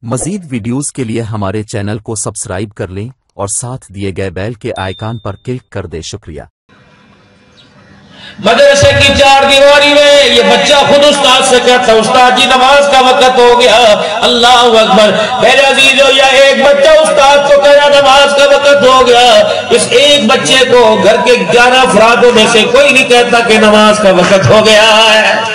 مزید ویڈیوز کے لیے ہمارے چینل کو سبسکرائب کر لیں اور ساتھ دیے گئے بیل کے آئیکن پر کلک کر دیں۔ شکریہ۔ مدرسے کی چار دیواری میں یہ بچہ خود استاد سے کہتا ہے استاد جی نماز کا وقت ہو گیا۔ اللہ اکبر۔ میرے عزیزو یہ ایک بچہ استاد کو کہہ رہا نماز کا وقت ہو گیا۔ اس ایک بچے کو گھر کے 11 افرادوں میں سے کوئی نہیں کہتا کہ نماز کا وقت ہو گیا ہے۔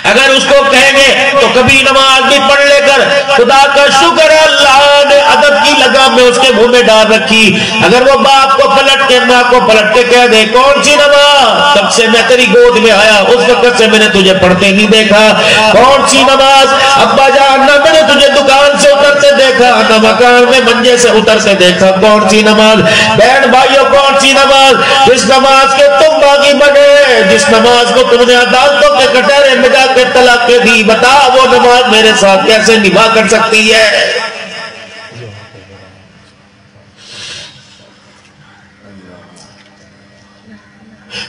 اگر اس کو کہیں گے تو کبھی نماز بھی پڑھ لے کر خدا کا شکر ہے اللہ نے ادب کی لگام میں اس کے منہ میں ڈال رکھی۔ اگر وہ باپ کو پلٹ کے ماں کو پلٹ کے کہہ دے کون سی نماز تب سے میں تیری گود میں آیا اس وقت سے میں نے تجھے پڑھتے نہیں دیکھا، کون سی نماز ابا جان نہ میں نے تجھے دکان سے اترتے دیکھا نہ مکان میں منجے سے اترتے دیکھا، کون سی نماز بہن بھائیوں کون سی نماز جس نماز کے تم باغی بنے، جس نماز کو تم نے عدالتوں کے کٹہرے میں جا کے طلاق کے دی، بتا وہ نماز میرے ساتھ کیسے نبھا کر سکتی ہے؟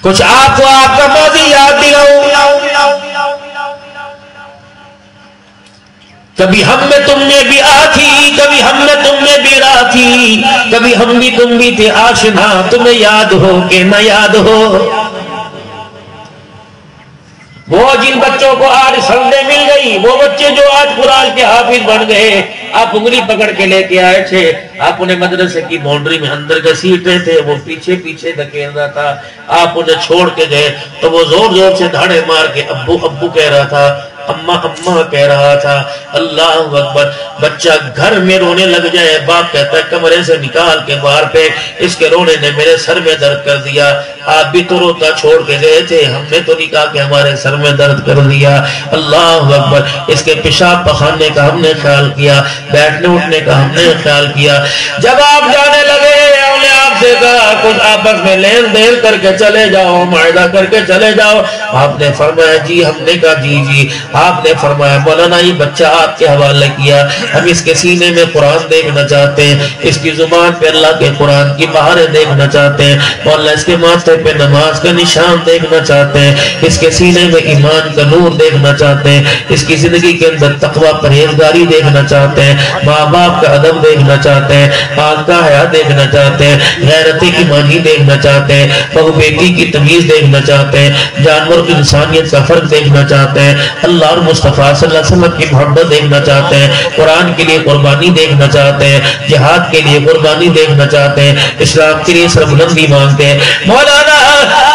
کچھ آپ کو آپ کا ماضی یاد دلاؤں، کبھی ہم میں تم میں بھی آتی، کبھی ہم میں تم میں بھی راتی، کبھی ہم بھی تم بھی تھے آشنا، تمہیں یاد ہو کہ نہ یاد ہو۔ وہ جن بچوں کو آج سندے مل گئی، وہ بچے جو آج قرآن کے حافظ بن گئے، آپ انگلی پکڑ کے لے کے آئے تھے، آپ انہیں مدرسے کی باؤنڈری میں اندر گھسیٹے تھے، وہ پیچھے پیچھے دھکیل رہا تھا، آپ انہیں چھوڑ کے گئے تو وہ زور زور سے دھاڑے مار کے ابو ابو کہہ رہا تھا، اماں اماں کہہ رہا تھا۔ اللہ اکبر۔ بچہ گھر میں رونے لگ جائے، باپ کہتا ہے کمرے سے نکال کے باہر پہ، اس کے رونے نے میرے سر میں درد کر دیا، آپ بھی تو روتا چھوڑ کے گئے تھے، ہم نے تو نہیں کہا کہ ہمارے سر میں درد کر دیا۔ اللہ اکبر۔ اس کے پیشاب پخانے کا ہم نے خیال کیا، بیٹھنے اٹھنے کا ہم نے خیال کیا۔ جب آپ جانے لگے ہم نے آپ سے کہا کچھ آپس میں لین دین کر کے چلے جاؤ، معاہدہ کر کے چلے جاؤ، آپ نے فرمایا جی، ہم نے کہا جی جی، آپ نے فرمایا مولانا یہ بچہ آپ کے حوالے کیا، ہم اس کے سینے میں قرآن دیکھنا چاہتے ہیں، اس کی زبان پہ اللہ کے قرآن کی بہاریں دیکھنا چاہتے ہیں، مولانا اس کے ماتھے پہ نماز کا نشان دیکھنا چاہتے ہیں، اس کے سینے میں ایمان کا نور دیکھنا چاہتے ہیں، اس کی زندگی کے اندر تقوی پرہیزگاری دیکھنا چاہتے ہیں، ماں باپ کا ادب دیکھنا چاہتے ہیں، آج کا حیا دیکھنا چاہتے ہیں، غیرت ایمانی دیکھنا چاہتے ہیں، بہو بیٹی کی تمیز دیکھنا چاہتے ہیں، جانور کی انسانیت کا فرق دیکھنا چاہتے ہیں، اللہ اور مصطفیٰ صلی اللہ علیہ وسلم کی محبت دیکھنا چاہتے ہیں، قرآن کے لیے قربانی دیکھنا چاہتے ہیں، جہاد کے لیے قربانی دیکھنا چاہتے ہیں، اسلام کے لیے سربلندی مانگتے ہیں، مولانا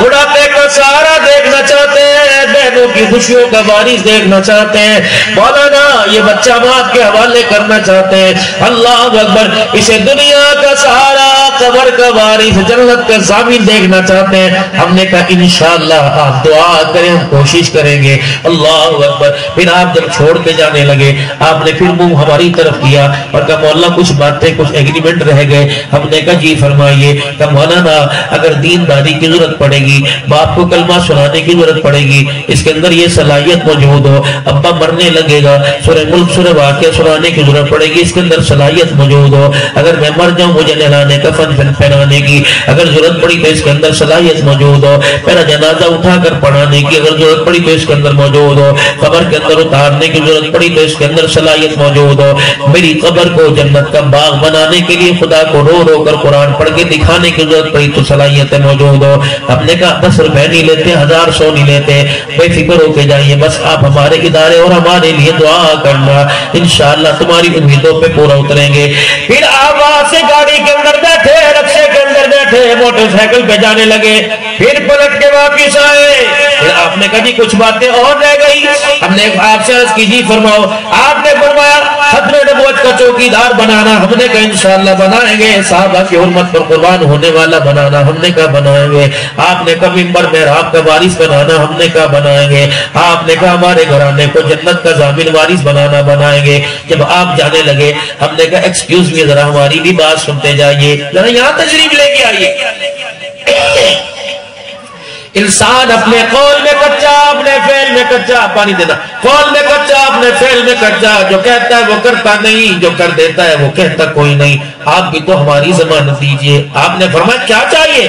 بڑھاپے کا سہارا دیکھنا چاہتے ہیں، بہنوں کی خوشیوں کا وارث دیکھنا چاہتے ہیں، مولانا یہ بچہ ماں کے حوالے کرنا چاہتے ہیں، اللہ اکبر، اسے دنیا کا سہارا قبر کا وارث جنت کا ضامن دیکھنا چاہتے ہیں۔ ہم نے کہا انشاءاللہ آپ دعا کریں، ہم کوشش کریں گے۔ اللہ اکبر۔ پھر آپ جب چھوڑ کے جانے لگے، آپ نے پھر منہ ہماری طرف کیا اور کہا مولانا کچھ باتیں کچھ ایگریمنٹ رہ گئے، ہم نے کہا جی فرمائیے۔ کہا مولانا اگر دین داری کی ضرورت پڑے گی، باپ کو کلمہ سنانے کی ضرورت پڑے گی، اس کے اندر یہ صلاحیت موجود ہو، ابا مرنے لگے گا سورہ ملک سورہ واقعہ سنانے کی ضرورت پڑے گی، اس کے اندر صلاحیت موجود ہو، اگر میں مر جاؤں مجھے نہلانے کفن پہنانے کی اگر ضرورت پڑی تو اس کے اندر صلاحیت موجود ہو، میرا جنازہ اٹھا کر پڑھانے کی اگر ضرورت پڑی تو اس کے اندر موجود ہو، قبر کے اندر اتارنے کی ضرورت پڑی تو اس کے اندر صلاحیت موجود ہو، میری قبر کو جنت کا باغ بنانے کے لیے خدا کو رو رو کر قرآن پڑھ کے دکھانے کی ضرورت پڑی تو صلاحیتیں موجود ہو۔ ہم نے کہا 10 روپے نہیں لیتے، 1000 100 نہیں لیتے، بے فکر ہو کے جائیے، بس آپ ہمارے ادارے اور ہمارے لیے دعا کرنا، انشاءاللہ تمہاری امیدوں پہ پورا اتریں گے۔ پھر آپ وہاں سے گاڑی کے اندر بیٹھے، رکشے کے اندر بیٹھے، موٹر سائیکل پہ جانے لگے، پھر پلٹ کے واپس آئے، پھر آپ نے کہا جی کچھ باتیں اور رہ گئی، ہم نے آپ سے عرض کی جی فرماؤ، آپ نے فرمایا ختم نبوت کا چوکیدار بنانا، ہم نے کہا انشاءاللہ بنائیں گے، صحابہ کی حرمت پر قربان ہونے والا بنانا، ہم نے کہا بنائیں گے، آپ نے کہا منبر محراب کا وارث بنانا، ہم نے کہا بنائیں گے، آپ نے کہا ہمارے گھرانے کو جنت کا ضامن وارث بنانا، بنائیں گے۔ جب آپ جانے لگے ہم نے کہا ایکسکیوز می ذرا ہماری بھی بات سنتے جائیے، ذرا یہاں تشریف لے کے آئیے۔ انسان اپنے قول میں کچا، اپنے فعل میں کچا، پانی دینا، قول میں کچا، اپنے فعل میں کچا، جو کہتا ہے وہ کرتا نہیں، جو کر دیتا ہے وہ کہتا کوئی نہیں۔ آپ بھی تو ہماری ضمانت دیجئے۔ آپ نے فرمایا کیا چاہیے؟